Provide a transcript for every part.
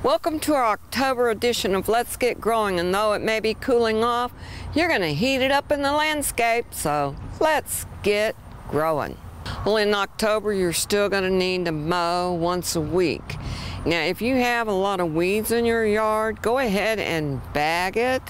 Welcome to our October edition of Let's Get Growing, and though it may be cooling off, you're going to heat it up in the landscape, so let's get growing. Well, in October, you're still going to need to mow once a week. Now, if you have a lot of weeds in your yard, go ahead and bag it.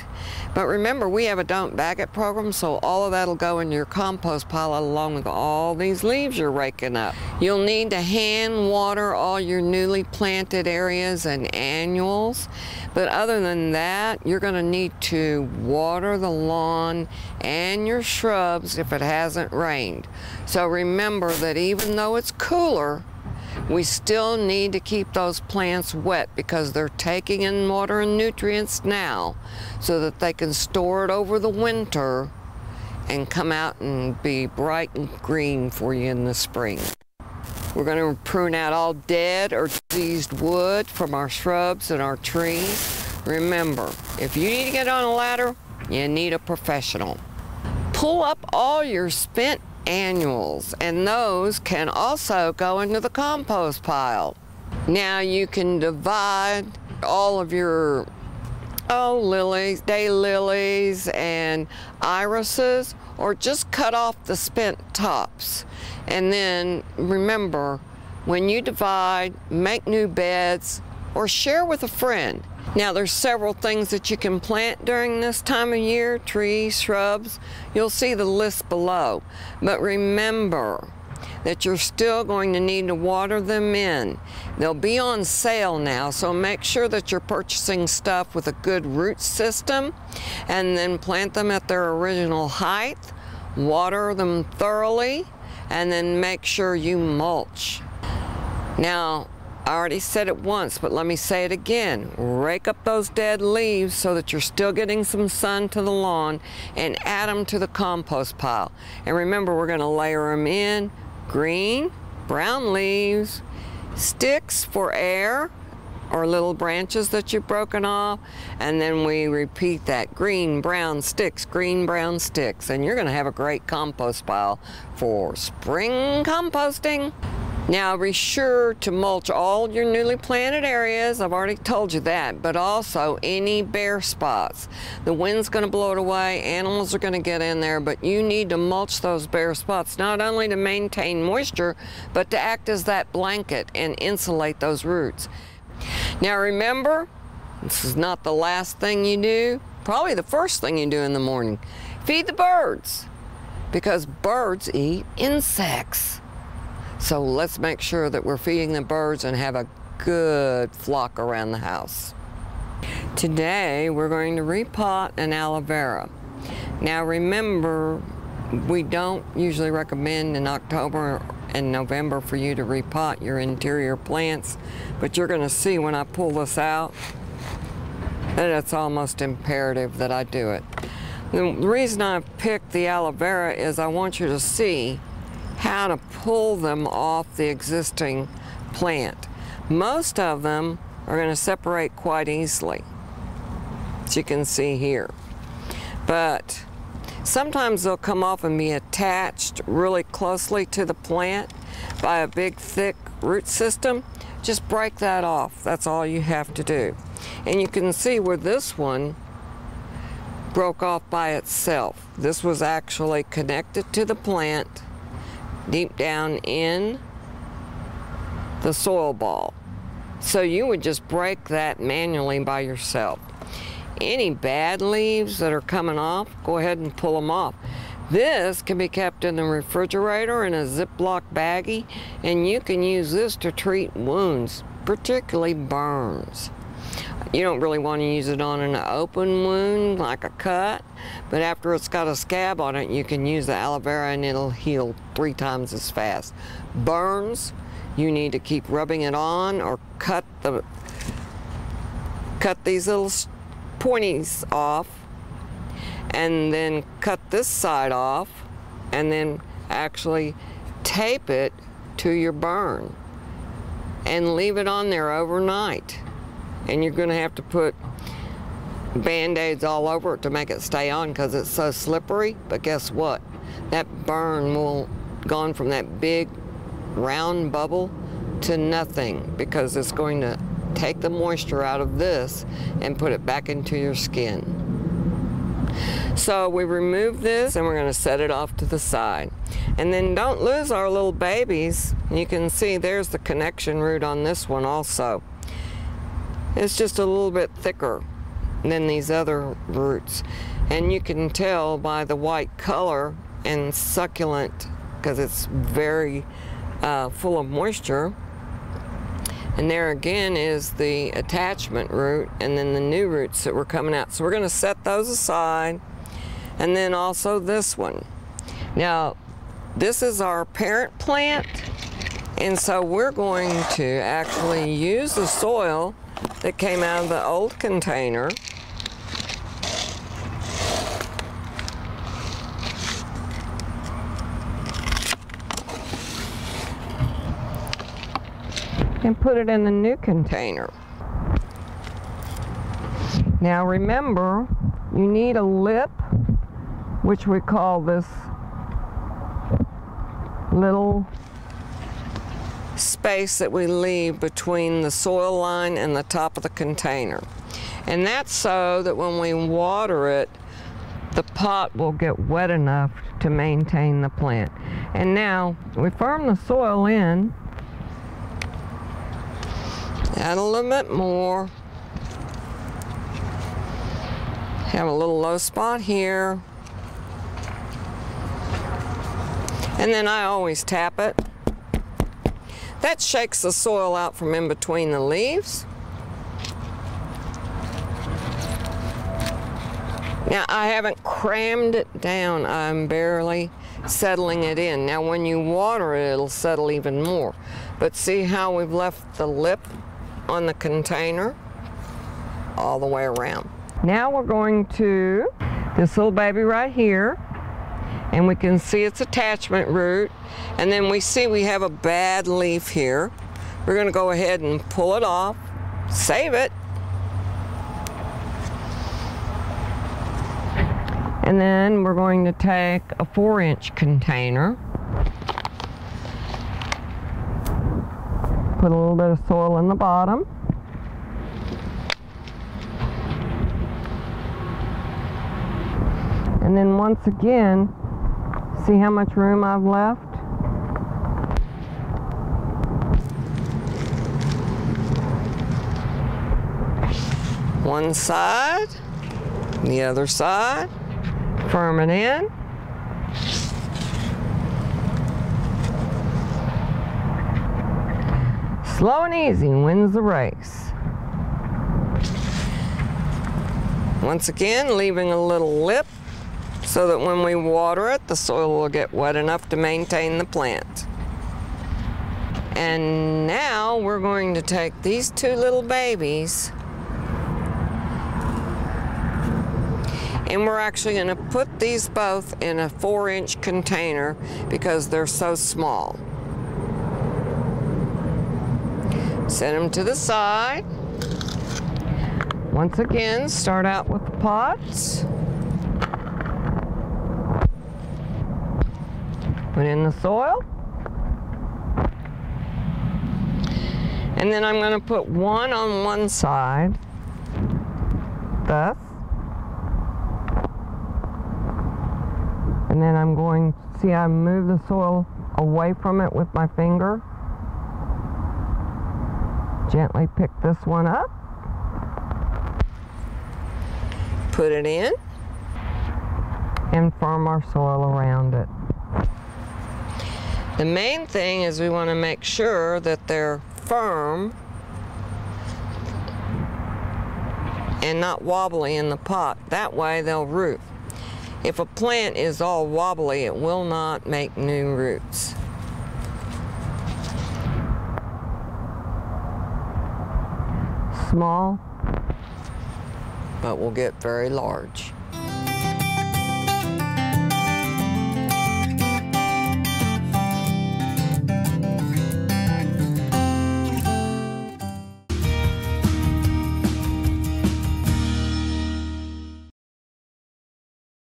But remember, we have a Don't Bag It program, so all of that will go in your compost pile along with all these leaves you're raking up. You'll need to hand water all your newly planted areas and annuals. But other than that, you're going to need to water the lawn and your shrubs if it hasn't rained. So remember that even though it's cooler, we still need to keep those plants wet because they're taking in water and nutrients now so that they can store it over the winter and come out and be bright and green for you in the spring. We're going to prune out all dead or diseased wood from our shrubs and our trees. Remember, if you need to get on a ladder, you need a professional. Pull up all your spent annuals, and those can also go into the compost pile. Now you can divide all of your lilies, daylilies and irises, or just cut off the spent tops. And then remember, when you divide, make new beds or share with a friend. Now there's several things that you can plant during this time of year, trees, shrubs. You'll see the list below. But remember that you're still going to need to water them in. They'll be on sale now, so make sure that you're purchasing stuff with a good root system and then plant them at their original height, water them thoroughly, and then make sure you mulch. Now, I already said it once, but let me say it again. Rake up those dead leaves so that you're still getting some sun to the lawn and add them to the compost pile. And remember, we're going to layer them in green, brown leaves, sticks for air or little branches that you've broken off, and then we repeat that green, brown sticks, green, brown sticks, and you're going to have a great compost pile for spring composting. Now be sure to mulch all your newly planted areas. I've already told you that, but also any bare spots. The wind's going to blow it away, animals are going to get in there, but you need to mulch those bare spots, not only to maintain moisture, but to act as that blanket and insulate those roots. Now remember, this is not the last thing you do, probably the first thing you do in the morning. Feed the birds, because birds eat insects. So let's make sure that we're feeding the birds and have a good flock around the house. Today we're going to repot an aloe vera. Now remember, we don't usually recommend in October and November for you to repot your interior plants, but you're going to see when I pull this out that it's almost imperative that I do it. The reason I've picked the aloe vera is I want you to see how to pull them off the existing plant. Most of them are going to separate quite easily, as you can see here. But sometimes they'll come off and be attached really closely to the plant by a big thick root system. Just break that off. That's all you have to do. And you can see where this one broke off by itself. This was actually connected to the plant deep down in the soil ball. So you would just break that manually by yourself. Any bad leaves that are coming off, go ahead and pull them off. This can be kept in the refrigerator in a Ziploc baggie, and you can use this to treat wounds, particularly burns. You don't really want to use it on an open wound like a cut, but after it's got a scab on it, you can use the aloe vera and it'll heal 3 times as fast. Burns, you need to keep rubbing it on or cut these little pointies off, and then cut this side off, and then actually tape it to your burn and leave it on there overnight. And you're going to have to put Band-Aids all over it to make it stay on because it's so slippery. But guess what? That burn will gone from that big round bubble to nothing because it's going to take the moisture out of this and put it back into your skin. So we remove this and we're going to set it off to the side. And then don't lose our little babies. You can see there's the connection root on this one also. It's just a little bit thicker than these other roots. And you can tell by the white color and succulent, because it's very full of moisture. And there again is the attachment root and then the new roots that were coming out. So we're going to set those aside. And then also this one. Now, this is our parent plant. And so we're going to actually use the soil that came out of the old container. And put it in the new container. Now remember, you need a lip, which we call this little space that we leave between the soil line and the top of the container. And that's so that when we water it, the pot will get wet enough to maintain the plant. And now we firm the soil in. Add a little bit more. Have a little low spot here. And then I always tap it. That shakes the soil out from in between the leaves. Now I haven't crammed it down. I'm barely settling it in. Now when you water it, it'll settle even more. But see how we've left the lip on the container all the way around. Now we're going to this little baby right here, and we can see its attachment root, and then we see we have a bad leaf here. We're going to go ahead and pull it off, save it, and then we're going to take a 4-inch container, put a little bit of soil in the bottom. And then once again, see how much room I've left? One side, the other side, firm it in. Slow and easy wins the race. Once again, leaving a little lip so that when we water it, the soil will get wet enough to maintain the plant. And now we're going to take these two little babies and we're actually going to put these both in a 4-inch container because they're so small. Set them to the side. Once again, start out with the pots. Put in the soil. And then I'm going to put one on one side, thus. And then I'm going to, see I move the soil away from it with my finger. Gently pick this one up. Put it in. And firm our soil around it. The main thing is we want to make sure that they're firm and not wobbly in the pot. That way they'll root. If a plant is all wobbly, it will not make new roots. Small, but will get very large.